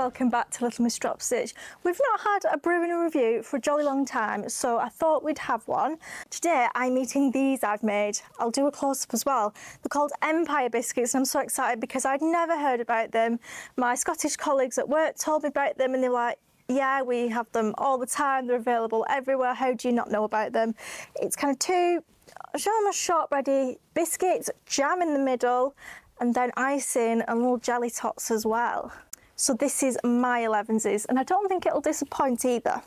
welcome back to Little Miss Dropstitch. We've not had a brewing review for a jolly long time, so I thought we'd have one. Today I'm eating these I've made. I'll do a close-up as well. They're called Empire biscuits and I'm so excited because I'd never heard about them. My Scottish colleagues at work told me about them and they were like, yeah, we have them all the time, they're available everywhere, how do you not know about them? It's kind of two shortbready biscuits, jam in the middle, and then icing and little jelly tots as well. So this is my 11s, and I don't think it'll disappoint either.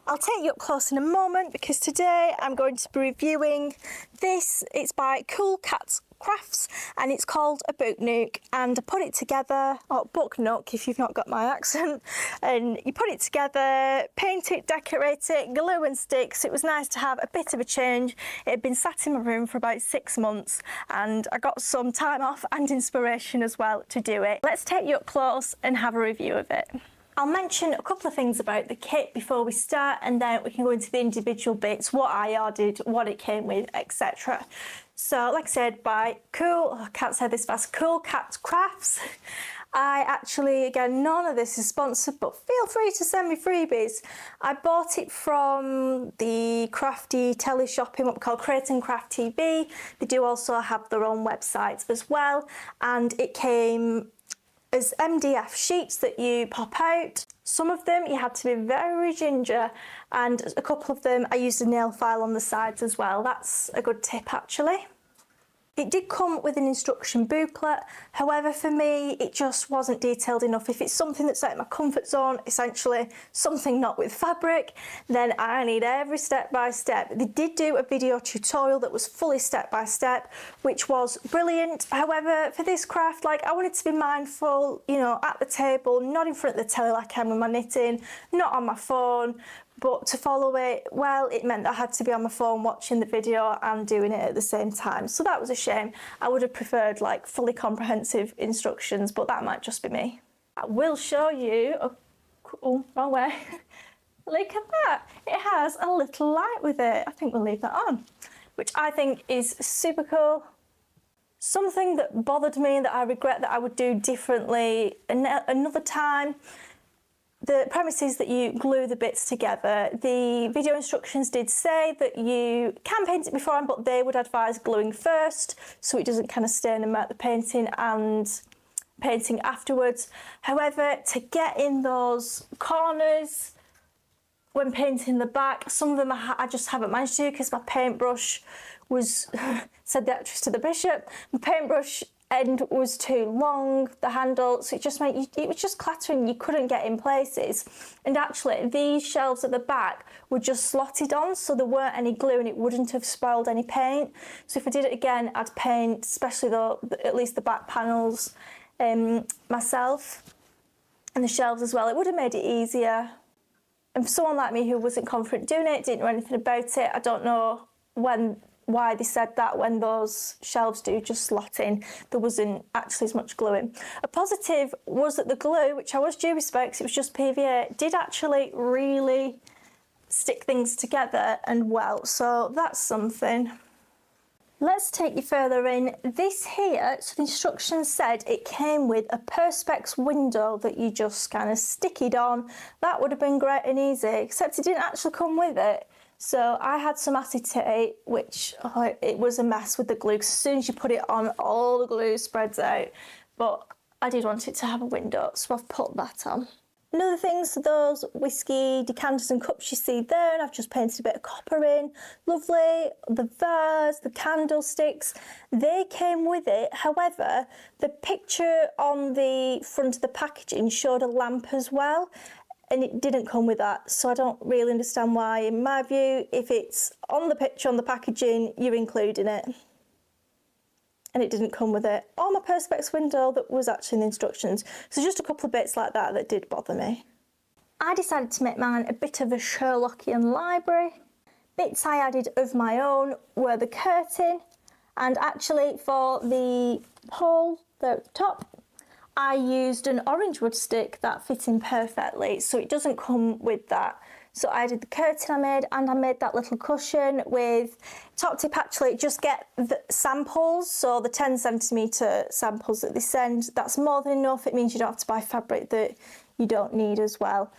I'll take you up close in a moment because today I'm going to be reviewing this. It's by CoolKatzcraft and it's called a Book Nook, and I put it together, or Book Nook if you've not got my accent, and you put it together, paint it, decorate it, glue and sticks. It was nice to have a bit of a change. It had been sat in my room for about 6 months and I got some time off and inspiration as well to do it. Let's take you up close and have a review of it. I'll mention a couple of things about the kit before we start, and then we can go into the individual bits, what I ordered, what it came with, etc. So, like I said, by CoolKatzcraft. I actually, again, none of this is sponsored, but feel free to send me freebies. I bought it from the crafty teleshopping, what we call Create and Craft TV. They do also have their own website as well, and it came as MDF sheets that you pop out. Some of them you had to be very ginger, and a couple of them I used a nail file on the sides as well. That's a good tip actually. It did come with an instruction booklet, however for me it just wasn't detailed enough. If it's something that's out of my comfort zone, essentially something not with fabric, then I need every step by step. They did do a video tutorial that was fully step by step, which was brilliant. However, for this craft, like, I wanted to be mindful, you know, at the table, not in front of the telly like I am with my knitting, not on my phone. But to follow it, well, it meant that I had to be on my phone watching the video and doing it at the same time. So that was a shame. I would have preferred like fully comprehensive instructions, but that might just be me. I will show you, oh, wrong way. Look at that. It has a little light with it. I think we'll leave that on, which I think is super cool. Something that bothered me that I regret that I would do differently another time. The premise is that you glue the bits together. The video instructions did say that you can paint it beforehand, but they would advise gluing first so it doesn't kind of stain and mark the painting, and painting afterwards. However, to get in those corners when painting the back, some of them I just haven't managed to, because my paintbrush was, said the actress to the bishop, my paintbrush end was too long, the handle, so it just made it was just clattering. You couldn't get in places, and actually these shelves at the back were just slotted on, so there weren't any glue and it wouldn't have spoiled any paint. So if I did it again, I'd paint, especially at least the back panels myself, and the shelves as well. It would have made it easier. And for someone like me who wasn't confident doing it, didn't know anything about it, I don't know why they said that when those shelves do just slot in. There wasn't actually as much gluing. A positive was that the glue, which I was dubious about because it was just PVA, did actually really stick things together and well, so that's something. Let's take you further in. This here, so the instructions said it came with a perspex window that you just kind of stick it on. That would have been great and easy, except it didn't actually come with it. So I had some acetate, which it was a mess with the glue, because as soon as you put it on, all the glue spreads out. But I did want it to have a window, so I've put that on. Another thing, so those whiskey decanters and cups you see there, and I've just painted a bit of copper in. Lovely. The vase, the candlesticks, they came with it. However, the picture on the front of the packaging showed a lamp as well, and it didn't come with that, so I don't really understand why. In my view, if it's on the picture on the packaging, you're including it. And it didn't come with it. Or my perspex window that was actually in the instructions. So just a couple of bits like that did bother me. I decided to make mine a bit of a Sherlockian library. Bits I added of my own were the curtain, and actually for the pole there at the top, I used an orange wood stick that fit in perfectly, so it doesn't come with that. So I did the curtain I made that little cushion with top tip. Actually, just get the samples, so the 10cm samples that they send. That's more than enough. It means you don't have to buy fabric that you don't need as well.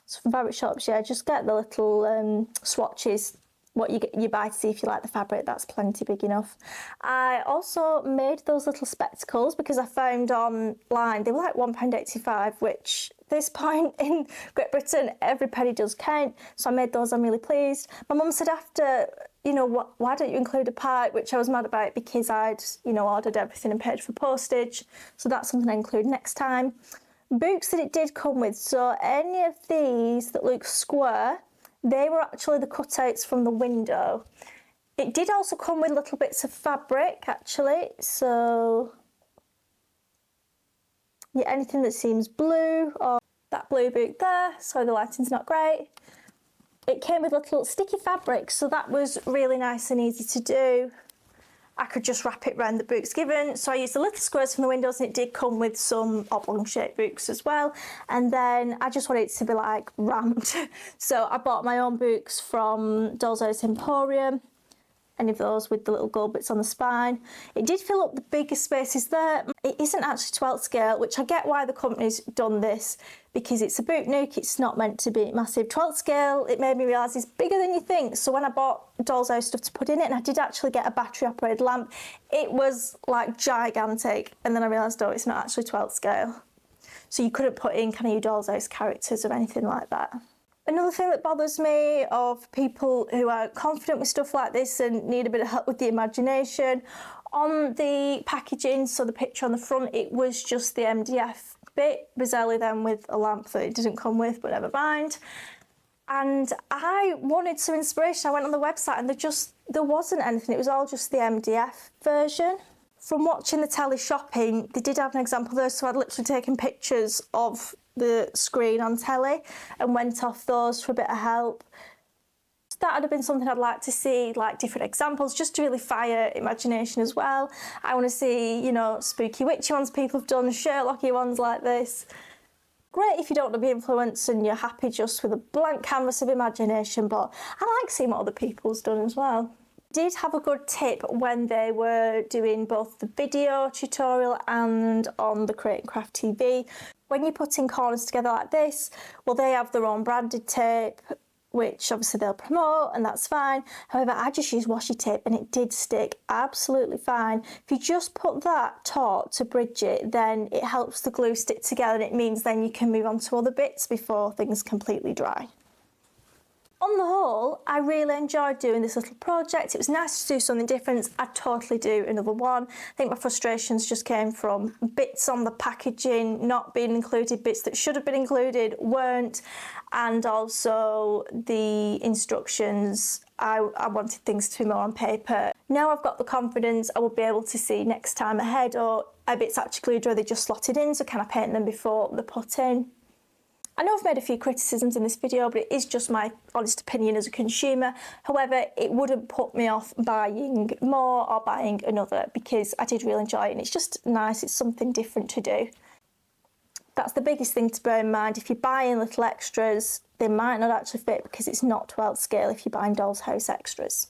So from fabric shops, yeah, just get the little swatches, what you buy to see if you like the fabric. That's plenty big enough. I also made those little spectacles because I found online they were like £1.85, which at this point in Great Britain every penny does count. So I made those. I'm really pleased. My mum said after, you know, why don't you include a pipe, which I was mad about because I'd, you know, ordered everything and paid for postage. So that's something I include next time. Books that it did come with. So any of these that look square, they were actually the cutouts from the window. It did also come with little bits of fabric, actually. So, yeah, anything that seems blue, or that blue book there. Sorry, the lighting's not great. It came with little sticky fabric, so that was really nice and easy to do. I could just wrap it around the books given. So I used the little squares from the windows, and it did come with some oblong shaped books as well. And then I just wanted it to be like ramped. So I bought my own books from Dolls House Emporium. Any of those with the little gold bits on the spine. It did fill up the bigger spaces there. It isn't actually 12 scale, which I get why the company's done this, because it's a Book Nook, it's not meant to be massive. 12 scale, it made me realise it's bigger than you think. So when I bought Dolls House stuff to put in it, and I did actually get a battery operated lamp, it was like gigantic. And then I realised, oh, it's not actually 12 scale. So you couldn't put in kind of your Dolls House characters or anything like that. Another thing that bothers me of people who are confident with stuff like this and need a bit of help with the imagination, on the packaging, so the picture on the front, it was just the MDF bit, bizarrely then with a lamp that it didn't come with, but never mind. And I wanted some inspiration. I went on the website and there wasn't anything. It was all just the MDF version. From watching the telly shopping, they did have an example there, so I'd literally taken pictures of the screen on telly and went off those for a bit of help. That would have been something I'd like to see, like different examples, just to really fire imagination as well. I want to see, you know, spooky witchy ones people have done, Sherlocky ones like this. Great if you don't want to be influenced and you're happy just with a blank canvas of imagination, but I like seeing what other people's done as well. Did have a good tip when they were doing both the video tutorial and on the Create and Craft TV. When you're putting corners together like this, well, they have their own branded tape, which obviously they'll promote, and that's fine. However, I just used washi tape and it did stick absolutely fine. If you just put that taut to bridge it, then it helps the glue stick together, and it means then you can move on to other bits before things completely dry. On the whole, I really enjoyed doing this little project. It was nice to do something different. I'd totally do another one. I think my frustrations just came from bits on the packaging not being included, bits that should have been included weren't, and also the instructions. I wanted things to be more on paper. Now I've got the confidence, I will be able to see next time ahead, or are bits actually glued or are they just slotted in, so can I paint them before they're put in? I know I've made a few criticisms in this video, but it is just my honest opinion as a consumer. However, it wouldn't put me off buying more or buying another, because I did really enjoy it and it's just nice, it's something different to do. That's the biggest thing to bear in mind. If you're buying little extras, they might not actually fit because it's not 12 scale if you're buying Doll's House extras.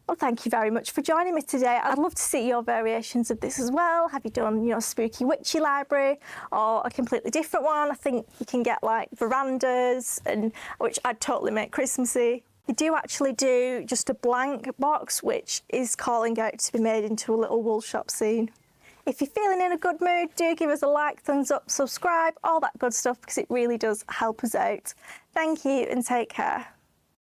Well, thank you very much for joining me today. I'd love to see your variations of this as well. Have you done, you know, spooky witchy library or a completely different one? I think you can get like verandas, and which I'd totally make Christmassy. They do actually do just a blank box, which is calling out to be made into a little wool shop scene. If you're feeling in a good mood, do give us a like, thumbs up, subscribe, all that good stuff, because it really does help us out. Thank you and take care.